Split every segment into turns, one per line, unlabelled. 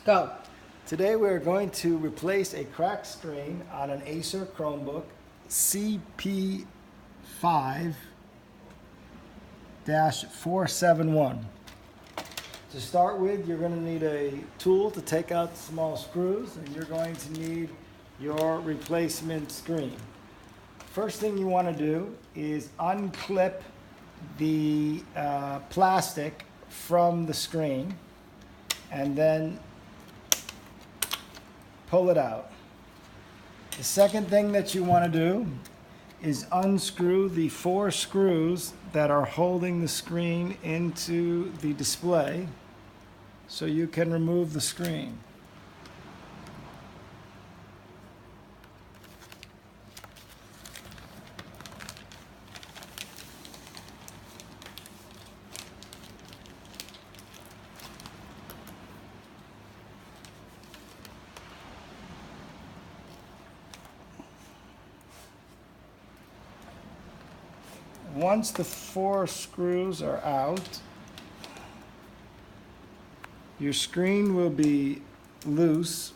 Go.
Today we're going to replace a cracked screen on an Acer Chromebook cp5-471. To start with, you're going to need a tool to take out the small screws, and you're going to need your replacement screen. First thing you want to do is unclip the plastic from the screen and then pull it out. The second thing that you want to do is unscrew the 4 screws that are holding the screen into the display so you can remove the screen. Once the 4 screws are out, your screen will be loose,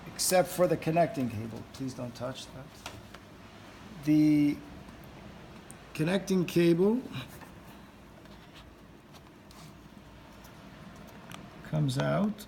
except for the connecting cable. Please don't touch that. The connecting cable comes out.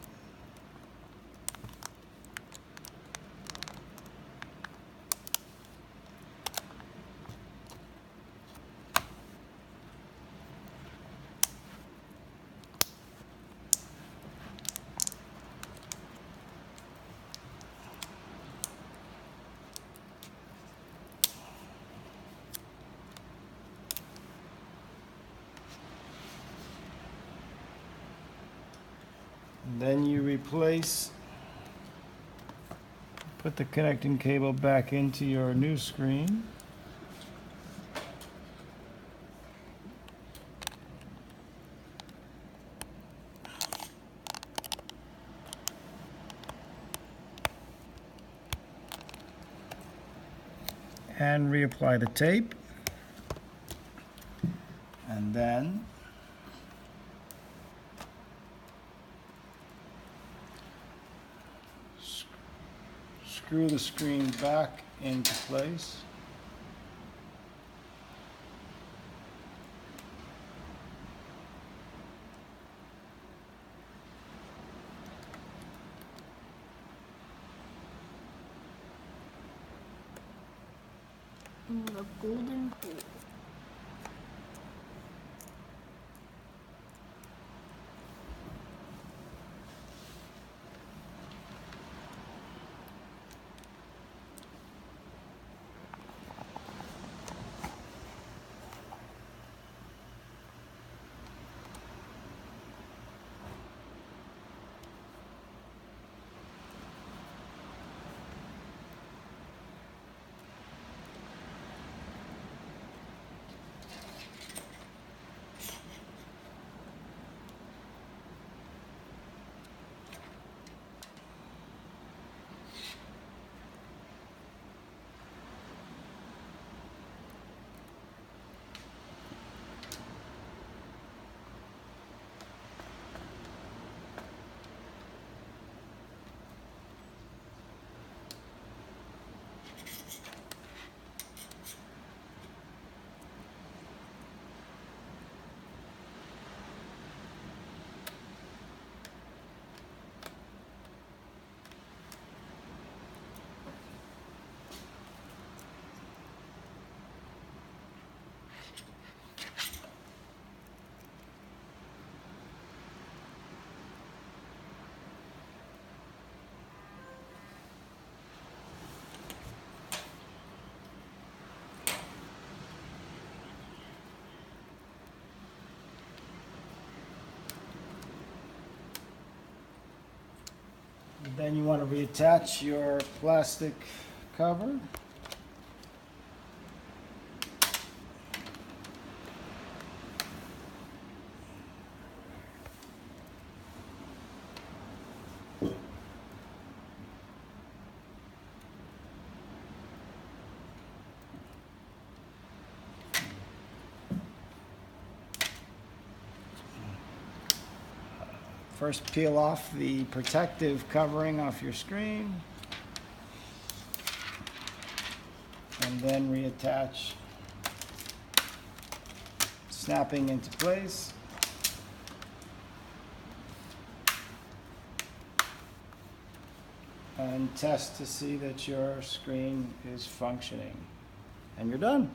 Then you put the connecting cable back into your new screen. And reapply the tape. And then screw the screen back into place.
The golden hole. Then you want to reattach your plastic cover.
First, peel off the protective covering off your screen, and then reattach, snapping into place. And test to see that your screen is functioning. And you're done.